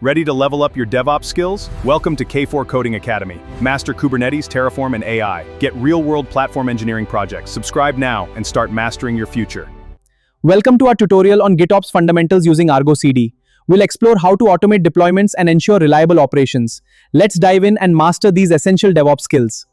Ready to level up your DevOps skills? Welcome to K4 Coding Academy. Master Kubernetes, Terraform, and AI. Get real-world platform engineering projects. Subscribe now and start mastering your future. Welcome to our tutorial on GitOps fundamentals using Argo CD. We'll explore how to automate deployments and ensure reliable operations. Let's dive in and master these essential DevOps skills.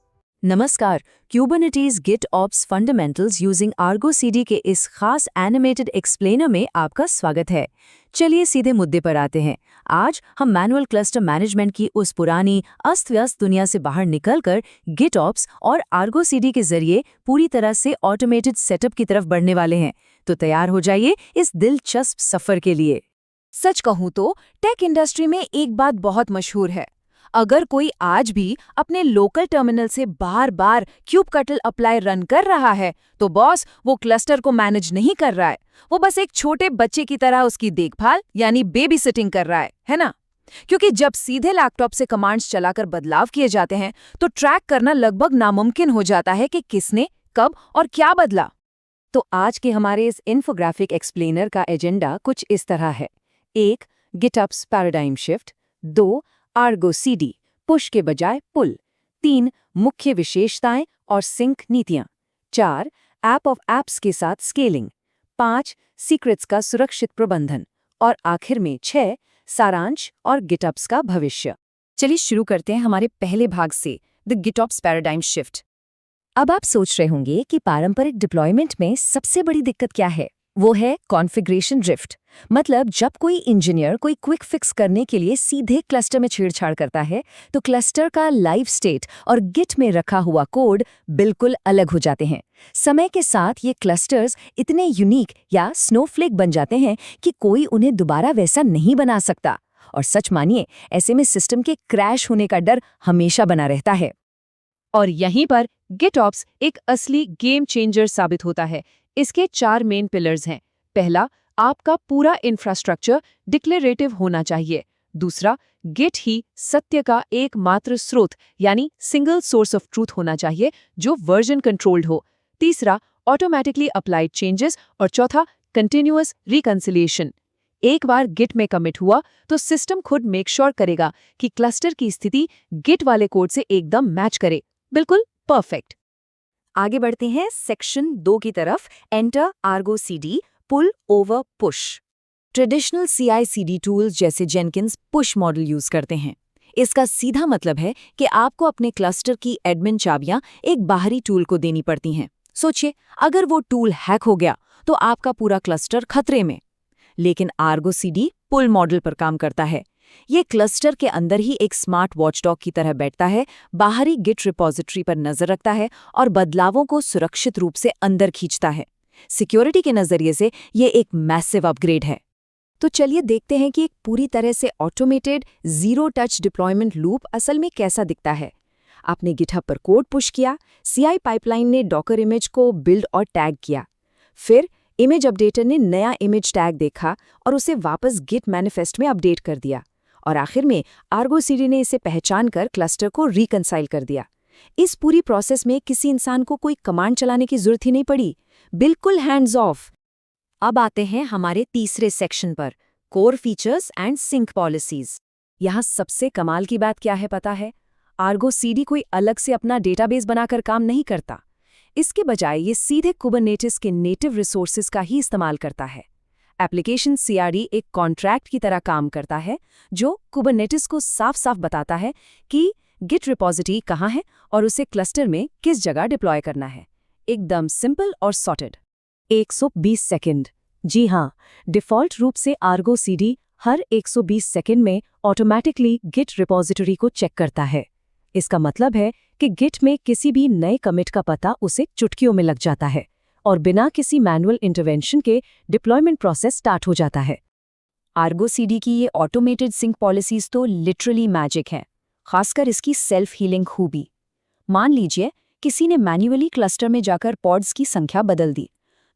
नमस्कार, Kubernetes GitOps fundamentals using Ergo CD के इस खास animated explainer में आपका स्वागत है। चलिए सीधे मुद्दे पर आते हैं। आज हम मैनुअल क्लस्टर मैनेजमेंट की उस पुरानी अस्त-व्यस्त दुनिया से बाहर निकलकर GitOps और आर्गो सीडी के जरिए पूरी तरह से ऑटोमेटेड सेटअप की तरफ बढ़ने वाले हैं। तो तैयार हो जाइए इस दिलचस्प सफर के लिए। सच कहूं तो टेक इंडस्ट्री में एक बात बहुत मशहूर है। अगर कोई आज भी अपने लोकल टर्मिनल से बार-बार kubectl अप्लाई रन कर रहा है, तो बॉस वो क्लस्टर को मैनेज नहीं कर रहा है, वो बस एक छोटे बच्चे की तरह उसकी देखभाल यानी बेबी सिटिंग कर रहा है ना? क्योंकि जब सीधे लैपटॉप से कमांड्स चलाकर बदलाव किए जाते हैं, तो ट्रैक करना लगभग नामुमकिन हो जाता है कि किसने, कब और क्या बदला। तो आज के हमारे इस इन्फोग्राफिक एक्सप्लेनर का एजेंडा कुछ इस तरह है। 1. GitOps paradigm shift. 2. Ergo CD, push के बजाय पुल। 3. मुख्य विशेषताएं और सिंक नीतियां। 4. ऐप ऑफ एप्स के साथ स्केलिंग। 5. सीक्रेट्स का सुरक्षित प्रबंधन। और आखिर में 6. सारांश और GitOps का भविष्य। चलिए शुरू करते हैं हमारे पहले भाग से, द GitOps पैराडाइम शिफ्ट। अब आप सोच रहे होंगे कि पारंपरिक डिप्लॉयमेंट में सबसे बड़ी दिक्कत क्या है। वो है कॉन्फ़िगरेशन ड्रिफ्ट। मतलब जब कोई इंजीनियर कोई क्विक फिक्स करने के लिए सीधे क्लस्टर में छेड़छाड़ करता है, तो क्लस्टर का लाइव स्टेट और गिट में रखा हुआ कोड बिल्कुल अलग हो जाते हैं। समय के साथ ये क्लस्टर्स इतने यूनिक या स्नोफ्लेक बन जाते हैं कि कोई उन्हें दोबारा वैसा नहीं बना सकता। और सच मानिए, ऐसे में सिस्टम के क्रैश होने का डर हमेशा बना रहता है। और यहीं पर GitOps एक असली गेम चेंजर साबित होता है। इसके 4 मेन पिलर्स हैं। पहला, आपका पूरा इंफ्रास्ट्रक्चर डिक्लेरेटिव होना चाहिए। दूसरा, गिट ही सत्य का एकमात्र स्रोत यानी सिंगल सोर्स ऑफ ट्रूथ होना चाहिए जो वर्जन कंट्रोल्ड हो। तीसरा, ऑटोमेटिकली अप्लाइड चेंजेस। और चौथा, कंटिन्यूअस रिकंसिलिएशन। एक बार गिट में कमिट हुआ तो सिस्टम खुद मेक श्योर करेगा कि क्लस्टर की स्थिति गिट वाले कोड से एकदम मैच करे। बिल्कुल परफेक्ट। आगे बढ़ते हैं सेक्शन 2 की तरफ। Enter Argo CD, pull over push. Traditional CI/CD tools जैसे जेनकिंस पुश मॉडल यूज करते हैं। इसका सीधा मतलब है कि आपको अपने क्लस्टर की एडमिन चाबियां एक बाहरी टूल को देनी पड़ती हैं। सोचिए, अगर वो टूल हैक हो गया तो आपका पूरा क्लस्टर खतरे में। लेकिन आर्गो सीडी पुल मॉडल पर काम करता है। ये क्लस्टर के अंदर ही एक स्मार्ट वॉचडॉग की तरह बैठता है, बाहरी गिट रिपॉजिटरी पर नजर रखता है और बदलावों को सुरक्षित रूप से अंदर खींचता है। सिक्योरिटी के नजरिए से ये एक मैसिव अपग्रेड है। तो चलिए देखते हैं कि एक पूरी तरह से automated zero touch deployment loop असल में कैसा दिखता है। आपने गिटहब पर कोड पुश किया, CI पाइपलाइन ने डॉकर इमेज को बिल्ड और टैग किया। फिर इमेज अपडेटर ने नया इमेज टैग देखा और उसे वापस गिट मैनिफेस्ट में अपडेट कर दिया। और आखिर में आर्गो सीडी ने इसे पहचान कर क्लस्टर को रिकंसाइल कर दिया। इस पूरी प्रोसेस में किसी इंसान को कोई कमांड चलाने की जरूरत ही नहीं पड़ी, बिल्कुल हैंड्स ऑफ। अब आते हैं हमारे तीसरे सेक्शन पर, core features and sync policies. यहाँ सबसे कमाल की बात क्या है पता है? आर्गो सीडी कोई अलग से अपना डेटाबेस बनाकर काम नहीं करता। इसके बजाय ये सीधे कुबरनेटिस के नेटिव रिसोर्सेज का ही इस्तेमाल करता है। एप्लीकेशन CRD एक कॉन्ट्रैक्ट की तरह काम करता है जो कुबरनेटिस को साफ साफ बताता है कि गिट रिपॉजिटरी कहाँ है और उसे क्लस्टर में किस जगह डिप्लॉय करना है। एकदम सिंपल और सॉर्टेड। 120 सेकंड। जी हाँ, डिफ़ॉल्ट रूप से आर्गो सीडी हर 120 सेकंड में ऑटोमैटिकली गिट रिपॉजिटरी को चेक करता है। इसका मतलब है कि गिट में किसी भी नए कमिट का पता उसे चुटकियों में लग जाता है और बिना किसी मैनुअल इंटरवेंशन के डिप्लॉयमेंट प्रोसेस स्टार्ट हो जाता है। आर्गो सीडी की ये ऑटोमेटेड सिंक पॉलिसीज तो लिटरली मैजिक हैं, खासकर इसकी सेल्फ हीलिंग खूबी। मान लीजिए किसी ने मैन्युअली क्लस्टर में जाकर पॉड्स की संख्या बदल दी,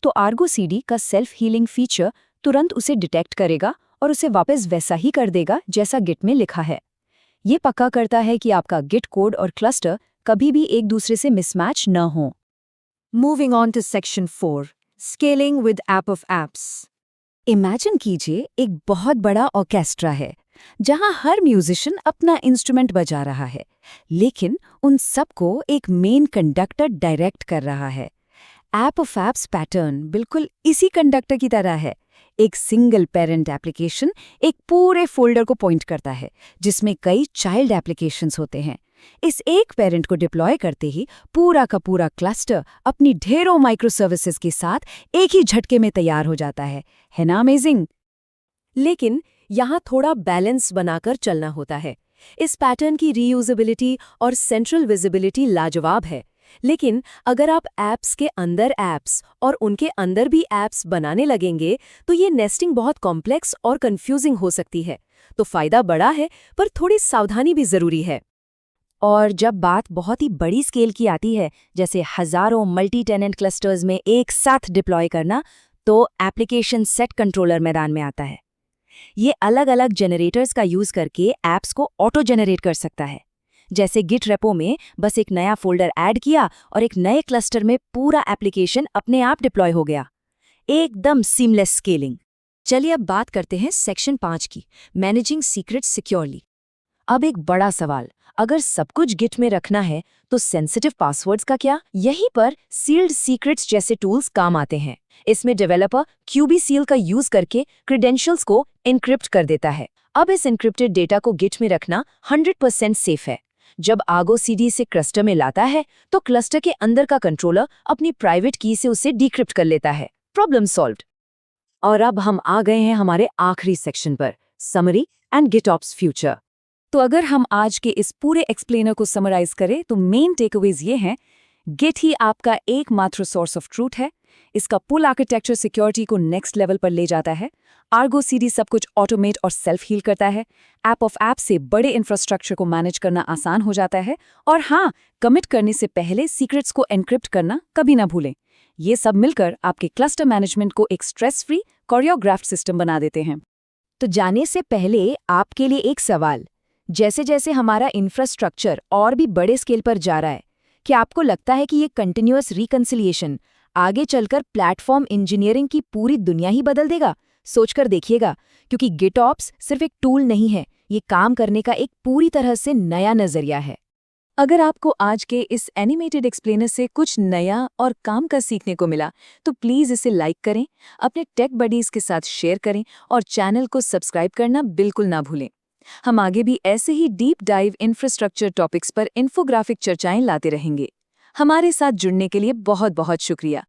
तो आर्गो सीडी का सेल्फ हीलिंग फीचर तुरंत उसे डिटेक्ट करेगा और उसे वापस वैसा ही कर देगा जैसा गिट में लिखा है। ये पक्का करता है कि आपका गिट कोड और क्लस्टर कभी भी एक दूसरे से मिसमैच न हो। Moving on to section 4, scaling with app of apps. Imagine कीजिए एक बहुत बड़ा ऑर्केस्ट्रा है, जहां हर म्यूजिशियन अपना इंस्ट्रूमेंट बजा रहा है, लेकिन उन सबको एक मेन कंडक्टर डायरेक्ट कर रहा है। ऐप ऑफ एप्स पैटर्न बिल्कुल इसी कंडक्टर की तरह है। एक सिंगल पेरेंट एप्लीकेशन एक पूरे फोल्डर को पॉइंट करता है, जिसमें कई चाइल्ड एप्लीकेशंस होते हैं। इस एक पेरेंट को डिप्लॉय करते ही पूरा का पूरा क्लस्टर अपनी ढेरों माइक्रो सर्विसेज के साथ एक ही झटके में तैयार हो जाता है ना अमेजिंग? लेकिन यहाँ थोड़ा बैलेंस बनाकर चलना होता है। इस पैटर्न की रीयूजेबिलिटी और सेंट्रल विजिबिलिटी लाजवाब है, लेकिन अगर आप ऐप्स के अंदर ऐप्स और उनके अंदर भी ऐप्स बनाने लगेंगे तो ये नेस्टिंग बहुत कॉम्प्लेक्स और कंफ्यूजिंग हो सकती है। तो फायदा बड़ा है, पर थोड़ी सावधानी भी जरूरी है। और जब बात बहुत ही बड़ी स्केल की आती है, जैसे हजारों मल्टी टेनेंट क्लस्टर्स में एक साथ डिप्लॉय करना, तो एप्लीकेशन सेट कंट्रोलर मैदान में आता है। ये अलग अलग जनरेटर्स का यूज करके ऐप्स को ऑटो जनरेट कर सकता है। जैसे गिट रेपो में बस एक नया फोल्डर ऐड किया और एक नए क्लस्टर में पूरा एप्लीकेशन अपने आप डिप्लॉय हो गया। एकदम सीमलेस स्केलिंग। चलिए अब बात करते हैं सेक्शन 5 की, मैनेजिंग सीक्रेट्स सिक्योरली। अब एक बड़ा सवाल, अगर सब कुछ गिट में रखना है तो सेंसिटिव पासवर्ड्स का क्या? यहीं पर सील्ड सीक्रेट्स जैसे टूल्स काम आते हैं। इसमें डेवलपर क्यूबी सील का यूज करके क्रेडेंशियल्स को एन्क्रिप्ट कर देता है। अब इस एन्क्रिप्टेड डेटा को गिट में रखना 100% सेफ है। जब आर्गो सीडी से क्लस्टर में लाता है तो क्लस्टर के अंदर का कंट्रोलर अपनी प्राइवेट की से उसे डिक्रिप्ट कर लेता है। Problem solved. और अब हम आ गए हैं हमारे आखिरी सेक्शन पर, समरी एंड गिटऑप्स फ्यूचर। तो अगर हम आज के इस पूरे एक्सप्लेनर को समराइज करें तो मेन टेकअवेज ये हैं, गिट ही आपका एकमात्र सोर्स ऑफ ट्रूथ है। इसका पुल आर्किटेक्चर सिक्योरिटी को नेक्स्ट लेवल पर ले जाता है। आर्गो सीडी सब कुछ ऑटोमेट और सेल्फ हील करता है। ऐप ऑफ ऐप से बड़े इंफ्रास्ट्रक्चर को मैनेज करना आसान हो जाता है। और हाँ, कमिट करने से पहले सीक्रेट्स को एन्क्रिप्ट करना कभी ना भूलें। ये सब मिलकर आपके क्लस्टर मैनेजमेंट को एक स्ट्रेस फ्री कोरियोग्राफ्ड सिस्टम बना देते हैं। तो जाने से पहले आपके लिए एक सवाल, जैसे जैसे हमारा इंफ्रास्ट्रक्चर और भी बड़े स्केल पर जा रहा है, क्या आपको लगता है कि ये कंटिन्यूअस रिकंसिलिएशन आगे चलकर प्लेटफॉर्म इंजीनियरिंग की पूरी दुनिया ही बदल देगा? सोचकर देखिएगा, क्योंकि गिटऑप्स सिर्फ एक टूल नहीं है, ये काम करने का एक पूरी तरह से नया नजरिया है। अगर आपको आज के इस एनिमेटेड एक्सप्लेनर से कुछ नया और काम का सीखने को मिला तो प्लीज़ इसे लाइक करें, अपने टेक बडीज के साथ शेयर करें और चैनल को सब्सक्राइब करना बिल्कुल ना भूलें। हम आगे भी ऐसे ही डीप डाइव इंफ्रास्ट्रक्चर टॉपिक्स पर इन्फोग्राफिक चर्चाएं लाते रहेंगे। हमारे साथ जुड़ने के लिए बहुत बहुत शुक्रिया।